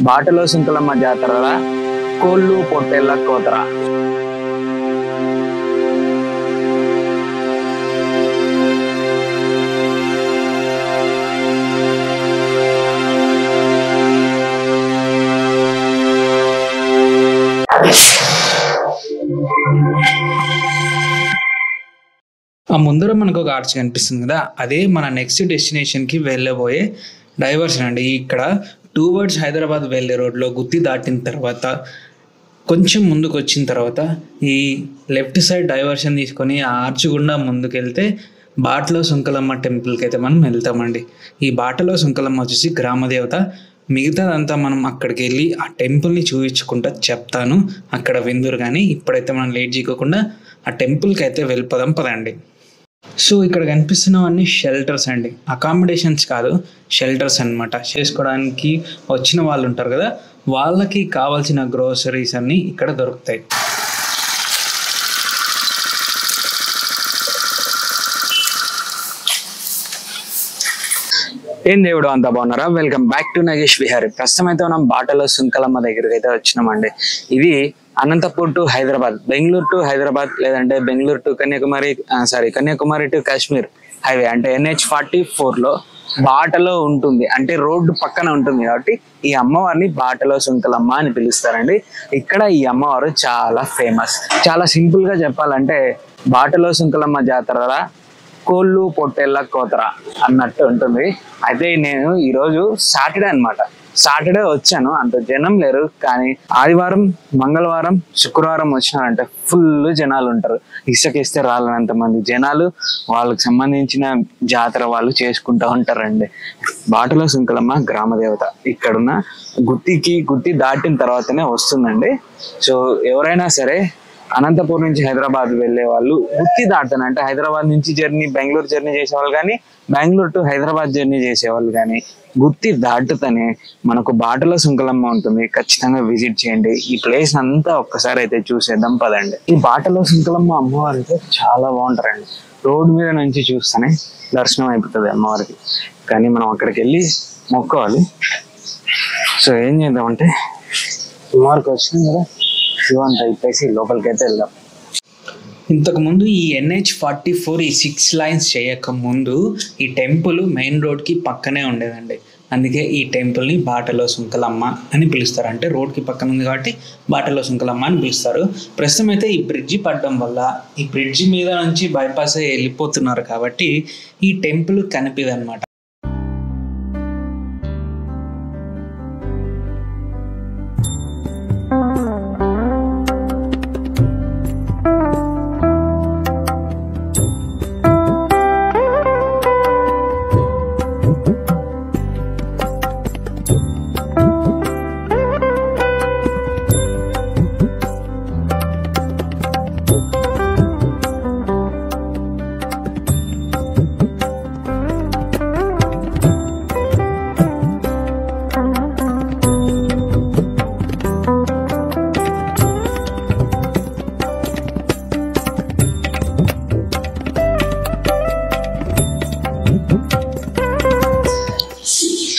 బాటలో సుంకలమ్మ జాతరల కోళ్ళు పొట్టేళ్ల కోతర. ఆ ముందర మనకు ఒక ఆర్చ్ కనిపిస్తుంది కదా, అదే మన నెక్స్ట్ డెస్టినేషన్కి వెళ్ళబోయే డైవర్షన్ అండి. ఇక్కడ టువర్డ్స్ హైదరాబాద్ వెళ్ళే రోడ్లో గుత్తి దాటిన తర్వాత కొంచెం ముందుకు వచ్చిన తర్వాత ఈ లెఫ్ట్ సైడ్ డైవర్షన్ తీసుకొని ఆ ఆర్చ్ గుండా ముందుకెళ్తే బాటలో సుంకలమ్మ టెంపుల్కి అయితే మనం వెళ్తామండి. ఈ బాటలో సుంకలమ్మ వచ్చేసి గ్రామదేవత. మిగతాదంతా మనం అక్కడికి వెళ్ళి ఆ టెంపుల్ని చూపించుకుంటా చెప్తాను, అక్కడ విందురు. కానీ ఇప్పుడైతే మనం లేట్ చేయకుండా ఆ టెంపుల్కి అయితే వెళ్ళిపోదాం పదండి. సో ఇక్కడ కనిపిస్తున్నవన్నీ షెల్టర్స్ అండి, అకామిడేషన్స్ కాదు, షెల్టర్స్ అనమాట. చేసుకోవడానికి వచ్చిన వాళ్ళు ఉంటారు కదా, వాళ్ళకి కావాల్సిన గ్రోసరీస్ అన్నీ ఇక్కడ దొరుకుతాయి. ఏం దేవుడు అంతా బాగున్నారా? Welcome back to Nagesh Vihari. ప్రస్తుతం అయితే మనం బాటలో సుంకలమ్మ దగ్గరికి అయితే వచ్చినామండి. ఇది అనంతపూర్ టు హైదరాబాద్, బెంగళూరు టు హైదరాబాద్, లేదంటే Bengaluru to Kanyakumari to Kashmir highway అంటే NH44 లో బాటలో ఉంటుంది, అంటే రోడ్డు పక్కన ఉంటుంది. కాబట్టి ఈ అమ్మవారిని బాటలో సుంకలమ్మ అని పిలుస్తారండి. ఇక్కడ ఈ అమ్మవారు చాలా ఫేమస్. చాలా సింపుల్ గా చెప్పాలంటే బాటలో సుంకలమ్మ జాతర కోళ్ళు పొట్టేళ్ల కోతర అన్నట్టు ఉంటుంది. అయితే నేను ఈరోజు సాటర్డే అనమాట, సాటర్డే వచ్చాను, అంత జనం లేరు. కానీ ఆదివారం, మంగళవారం, శుక్రవారం వచ్చినారంటే ఫుల్ జనాలు ఉంటారు. ఇసుకేస్తే రాలనంత మంది జనాలు వాళ్ళకి సంబంధించిన జాతర వాళ్ళు చేసుకుంటూ ఉంటారండి. బాటలో సుంకలమ్మ గ్రామదేవత ఇక్కడున్న గుత్తి దాటిన తర్వాతనే వస్తుందండి. సో ఎవరైనా సరే అనంతపూర్ నుంచి హైదరాబాద్ వెళ్ళే వాళ్ళు గుత్తి దాటుతాను అంటే హైదరాబాద్ నుంచి బెంగళూరు జర్నీ చేసేవాళ్ళు కానీ, బెంగళూరు టు హైదరాబాద్ జర్నీ చేసేవాళ్ళు కానీ గుత్తి దాటుతనే మనకు బాటలో సుంకలమ్మ ఉంటుంది. ఖచ్చితంగా విజిట్ చేయండి. ఈ ప్లేస్ అంతా ఒక్కసారి అయితే చూసేద్దాం పదండి. ఈ బాటలో సుంకలమ్మ అమ్మవారు అయితే చాలా బాగుంటారండి. రోడ్డు మీద నుంచి చూస్తేనే దర్శనం అయిపోతుంది అమ్మవారికి. కానీ మనం అక్కడికి వెళ్ళి మొక్కోవాలి. సో ఏం చేద్దామంటే అమ్మవారికి వచ్చింది కదా, శివంతా ఇప్పేసి లోపలికి అయితే వెళ్దాం. ఇంతకుముందు ఈ NH44 ఈ 6 లైన్స్ చేయక ముందు ఈ టెంపుల్ మెయిన్ రోడ్కి పక్కనే ఉండేదండి. అందుకే ఈ టెంపుల్ని బాటలో సుంకలమ్మ అని పిలుస్తారు. అంటే రోడ్కి పక్కన ఉంది కాబట్టి బాటలో సుంకలమ్మ అని పిలుస్తారు. ప్రస్తుతం అయితే ఈ బ్రిడ్జి పడడం వల్ల ఈ బ్రిడ్జి మీద నుంచి బైపాస్ వెళ్ళిపోతున్నారు కాబట్టి ఈ టెంపుల్ కనిపిదన్నమాట.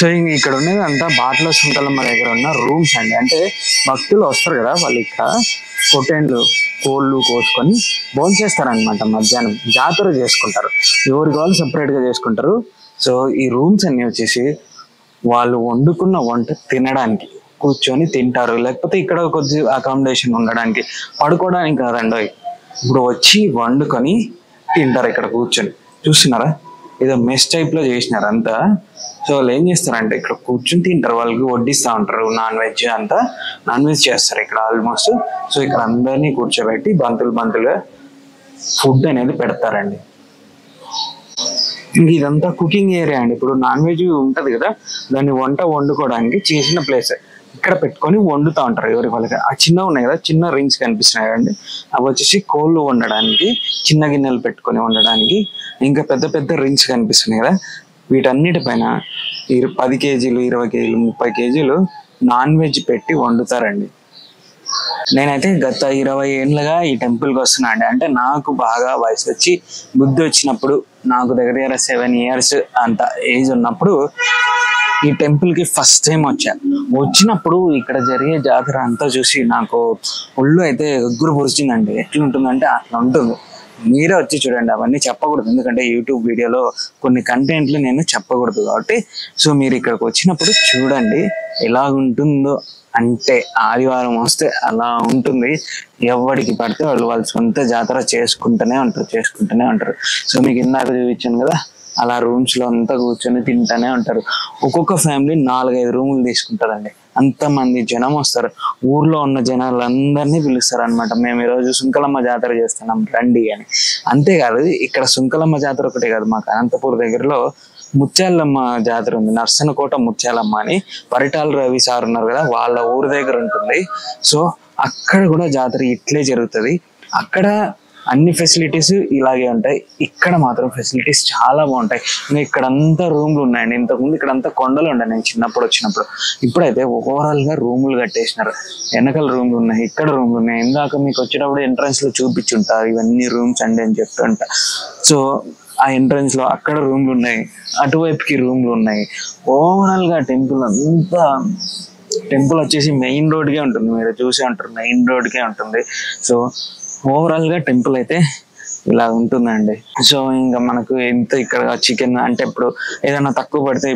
సో ఇక్కడ ఉన్నది అంతా బాటలో సుంకలమ్మ దగ్గర ఉన్న రూమ్స్ అండి. అంటే భక్తులు వస్తారు కదా, వాళ్ళు ఇక్కడ పొట్టేండ్లు కోళ్ళు కోసుకొని భోంచేస్తారనమాట. మధ్యాహ్నం జాతర చేసుకుంటారు, ఎవరికి వాళ్ళు సపరేట్గా చేసుకుంటారు. సో ఈ రూమ్స్ అన్ని వచ్చేసి వాళ్ళు వండుకున్న వంట తినడానికి కూర్చొని తింటారు, లేకపోతే ఇక్కడ కొద్ది అకామిడేషన్ ఉండడానికి, పడుకోవడానికి కాదండి. ఇప్పుడు వచ్చి వండుకొని తింటారు ఇక్కడ కూర్చొని. చూస్తున్నారా, ఏదో మెస్ టైప్ లో చేసినారు అంతా. సో వాళ్ళు ఏం చేస్తారంటే ఇక్కడ కూర్చొని తింటారు, వాళ్ళకి వడ్డిస్తూ ఉంటారు. నాన్ వెజ్ చేస్తారు ఇక్కడ ఆల్మోస్ట్. సో ఇక్కడ అందరినీ కూర్చోబెట్టి బంతులుగా ఫుడ్ అనేది పెడతారండి. ఇంక ఇదంతా కుకింగ్ ఏరియా అండి. ఇప్పుడు నాన్ వెజ్ ఉంటది కదా, దాన్ని వండుకోవడానికి చేసిన ప్లేస్. ఇక్కడ పెట్టుకొని వండుతూ ఉంటారు ఎవరికి వాళ్ళకి. ఆ చిన్నవి ఉన్నాయి కదా, చిన్న రింగ్స్ కనిపిస్తున్నాయి అండి, అవి వచ్చేసి కోళ్ళు వండడానికి, చిన్న గిన్నెలు పెట్టుకొని వండడానికి. ఇంకా పెద్ద పెద్ద రింగ్స్ కనిపిస్తున్నాయి కదా, వీటన్నిటిపైన 10 కేజీలు, 20 కేజీలు, 30 కేజీలు నాన్ వెజ్ పెట్టి వండుతారండి. నేనైతే గత 20 ఏళ్ళుగా ఈ టెంపుల్కి వస్తున్నా అండి. అంటే నాకు బాగా వయసు వచ్చి బుద్ధి వచ్చినప్పుడు, నాకు దగ్గర 7 years అంత ఏజ్ ఉన్నప్పుడు ఈ టెంపుల్ కి ఫస్ట్ టైం వచ్చినప్పుడు ఇక్కడ జరిగే జాతర అంతా చూసి నాకు ఒళ్ళు అయితే ఎగ్గురు పొరిచిందండి. ఎట్లుంటుందంటే అట్లా ఉంటుంది. మీరే వచ్చి చూడండి. అవన్నీ చెప్పకూడదు, ఎందుకంటే యూట్యూబ్ వీడియోలో కొన్ని కంటెంట్లు నేను చెప్పకూడదు కాబట్టి. సో మీరు ఇక్కడికి వచ్చినప్పుడు చూడండి ఎలా ఉంటుందో. అంటే ఆదివారం వస్తే అలా ఉంటుంది. ఎవరికి పడితే వాళ్ళ సొంత జాతర చేసుకుంటూనే ఉంటారు. సో మీకు ఇందాక చూపించాను కదా, అలా రూమ్స్ లో అంతా కూర్చొని తింటానే ఉంటారు. ఒక్కొక్క ఫ్యామిలీ 4-5 రూములు తీసుకుంటారండి. అంతమంది జనం వస్తారు. ఊర్లో ఉన్న జనాలందరినీ పిలుస్తారు అనమాట. మేము ఈరోజు సుంకలమ్మ జాతర చేస్తున్నాం రండి అని. అంతేకాదు, ఇక్కడ సుంకలమ్మ జాతర ఒకటే కాదు, మాకు అనంతపూర్ దగ్గరలో ముత్యాలమ్మ జాతర ఉంది. నర్సనకోట ముత్యాలమ్మ అని పరిటాల రవి సార్ ఉన్నారు కదా, వాళ్ళ ఊరి దగ్గర ఉంటుంది. సో అక్కడ కూడా జాతర ఇట్లే జరుగుతుంది. అక్కడ అన్ని ఫెసిలిటీస్ ఇలాగే ఉంటాయి. ఇక్కడ మాత్రం ఫెసిలిటీస్ చాలా బాగుంటాయి. ఇంకా ఇక్కడంతా రూమ్లు ఉన్నాయండి. ఇంతకుముందు ఇక్కడంతా కొండలు ఉండే నేను చిన్నప్పుడు వచ్చినప్పుడు. ఇప్పుడైతే ఓవరాల్ గా రూములు కట్టేసినారు. వెనకాల రూమ్లు ఉన్నాయి, ఇక్కడ రూమ్లు ఉన్నాయి. ఇందాక మీకు వచ్చేటప్పుడు ఎంట్రన్స్ లో చూపించుంటారు ఇవన్నీ రూమ్స్ అండి అని చెప్తుంటా. సో ఆ ఎంట్రన్స్ లో అక్కడ రూమ్లు ఉన్నాయి, అటువైపుకి రూమ్లు ఉన్నాయి. ఓవరాల్ గా టెంపుల్ వచ్చేసి మెయిన్ రోడ్కే ఉంటుంది. మీరు చూసే ఉంటారు, మెయిన్ రోడ్కే ఉంటుంది. సో ఓవరాల్ గా టెంపుల్ అయితే ఇలా ఉంటుందండి. సో ఇంకా మనకు ఎంత ఇక్కడ చికెన్ అంటే ఇప్పుడు ఏదైనా తక్కువ పడితే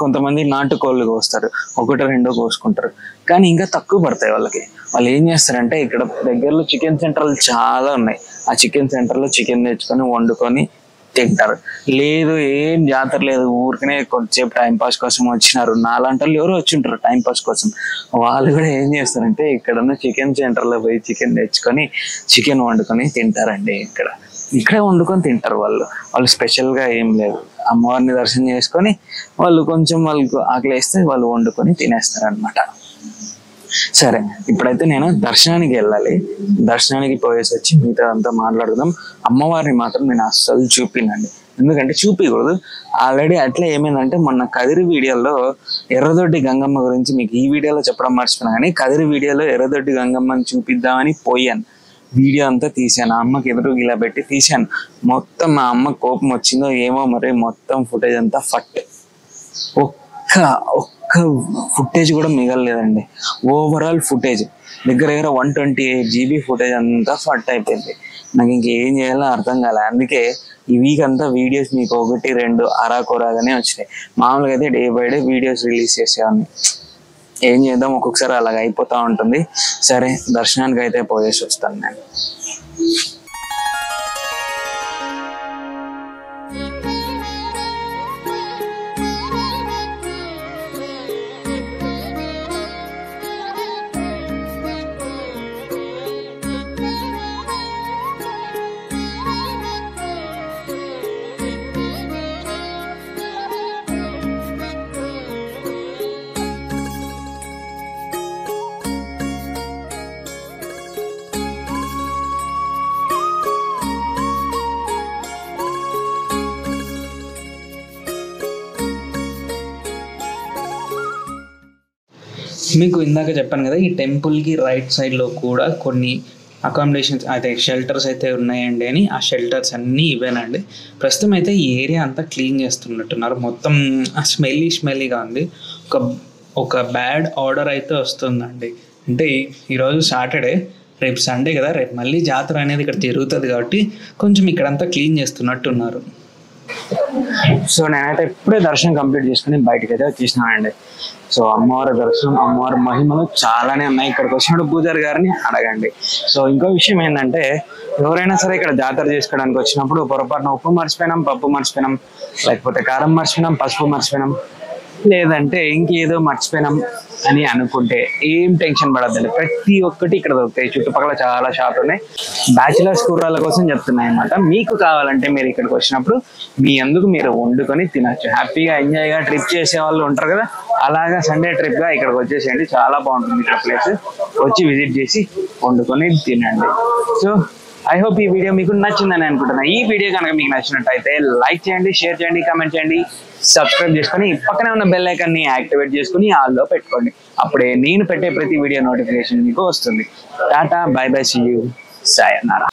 కొంతమంది నాటుకోళ్ళు కోస్తారు, 1-2 కోసుకుంటారు. కానీ ఇంకా తక్కువ పడతాయి వాళ్ళకి. వాళ్ళు ఏం చేస్తారంటే ఇక్కడ దగ్గరలో చికెన్ సెంటర్లు చాలా ఉన్నాయి. ఆ చికెన్ సెంటర్లో చికెన్ తెచ్చుకొని వండుకొని తింటారు. లేదు ఏం జాతర లేదు, ఊరికనే కొంచెంసేపు టైంపాస్ కోసం వచ్చినారు, నాలాంటి వాళ్ళు ఎవరో వచ్చి ఉంటారు టైంపాస్ కోసం, వాళ్ళు కూడా ఏం చేస్తారంటే ఇక్కడున్న చికెన్ సెంటర్లో పోయి చికెన్ తెచ్చుకొని చికెన్ వండుకొని తింటారండి. ఇక్కడే వండుకొని తింటారు వాళ్ళు స్పెషల్గా ఏం లేదు. అమ్మవారిని దర్శనం చేసుకొని వాళ్ళు కొంచెం వాళ్ళకు ఆకలి వేస్తే వాళ్ళు వండుకొని తినేస్తారు అనమాట. సరే, ఇప్పుడైతే నేను దర్శనానికి వెళ్ళాలి. దర్శనానికి పోయేసి వచ్చి మిగతా అంతా మాట్లాడుదాం. అమ్మవారిని మాత్రం నేను అస్సలు చూపినండి, ఎందుకంటే చూపించకూడదు. ఆల్రెడీ అట్లా ఏమైందంటే మొన్న కదిరి వీడియోలో ఎర్రదొడ్డి గంగమ్మ గురించి మీకు ఈ వీడియోలో చెప్పడం మర్చిపోయినా, కానీ కదిరి వీడియోలో ఎర్రదొడ్డి గంగమ్మని చూపిద్దామని పోయాను. వీడియో అంతా తీసాను, అమ్మకి ఎదురు ఇలా పెట్టి తీసాను. మొత్తం మా అమ్మ కోపం వచ్చిందో ఏమో మరి, మొత్తం ఫుటేజ్ అంతా ఒక్క ఫుటేజ్ కూడా మిగలలేదండి. ఓవరాల్ ఫుటేజ్ దగ్గర 128 GB ఫుటేజ్ అంతా ఫట్ అయిపోయింది. నాకు ఇంకేం చేయాలో అర్థం కాలే. అందుకే ఈ వీక్ అంతా వీడియోస్ మీకు 1-2 అరాకొరాగానే వచ్చినాయి. మామూలుగా అయితే day by day videos release చేసేవాడిని. ఏం చేద్దాం, ఒక్కొక్కసారి అలాగ అయిపోతూ ఉంటుంది. సరే, దర్శనానికి అయితే పోయేసి వస్తాను నేను. మీకు ఇందాక చెప్పాను కదా, ఈ టెంపుల్కి రైట్ సైడ్లో కూడా కొన్ని అకామిడేషన్స్ అయితే షెల్టర్స్ అయితే ఉన్నాయండి అని. ఆ షెల్టర్స్ అన్నీ ఇవేనండి. ప్రస్తుతం అయితే ఈ ఏరియా అంతా క్లీన్ చేస్తున్నట్టున్నారు. మొత్తం స్మెల్లీగా ఉంది. ఒక బ్యాడ్ ఆర్డర్ అయితే వస్తుందండి. అంటే ఈరోజు సాటర్డే, రేపు సండే కదా, రేపు మళ్ళీ జాతర అనేది ఇక్కడ జరుగుతుంది కాబట్టి కొంచెం ఇక్కడంతా క్లీన్ చేస్తున్నట్టున్నారు. సో నేనైతే ఇప్పుడే దర్శనం కంప్లీట్ చేసుకుని బయటకు అయితే వచ్చేసినానండి. సో అమ్మవారి దర్శనం, అమ్మవారి మహిమలు చాలానే ఉన్నాయి. ఇక్కడికి వచ్చినప్పుడు పూజారి గారిని అడగండి. సో ఇంకో విషయం ఏంటంటే, ఎవరైనా సరే ఇక్కడ జాతర చేసుకోవడానికి వచ్చినప్పుడు పొరపాటున ఉప్పు మర్చిపోయినాం, పప్పు మర్చిపోయినాం, లేకపోతే కారం మర్చిపోయినాం, పసుపు మర్చిపోయినాం, లేదంటే ఇంకేదో మర్చిపోయినాం అని అనుకుంటే ఏం టెన్షన్ పడద్దండి. ప్రతి ఒక్కటి ఇక్కడ దొరుకుతాయి. చుట్టుపక్కల చాలా షాపులు ఉన్నాయి. బ్యాచిలర్స్ కూరల కోసం చెప్తున్నాయి అన్నమాట. మీకు కావాలంటే మీరు ఇక్కడికి వచ్చినప్పుడు మీ అందుకు మీరు వండుకొని తినచ్చు. హ్యాపీగా ఎంజాయ్గా ట్రిప్ చేసే వాళ్ళు ఉంటారు కదా, అలాగా సండే ట్రిప్గా ఇక్కడికి వచ్చేసేయండి. చాలా బాగుంటుంది ఇక్కడ ప్లేస్. వచ్చి విజిట్ చేసి వండుకొని తినండి. సో ఐ హోప్ ఈ వీడియో మీకు నచ్చిందని అనుకుంటున్నా. ఈ వీడియో కనుక మీకు నచ్చినట్టయితే లైక్ చేయండి, షేర్ చేయండి, కామెంట్ చేయండి, సబ్స్క్రైబ్ చేసుకొని పక్కనే ఉన్న బెల్ ఐకాన్ ని యాక్టివేట్ చేసుకుని ఆల్లో పెట్టుకోండి. అప్పుడే నేను పెట్టే ప్రతి వీడియో నోటిఫికేషన్ మీకు వస్తుంది. Tata, bye bye, see you, sayonara.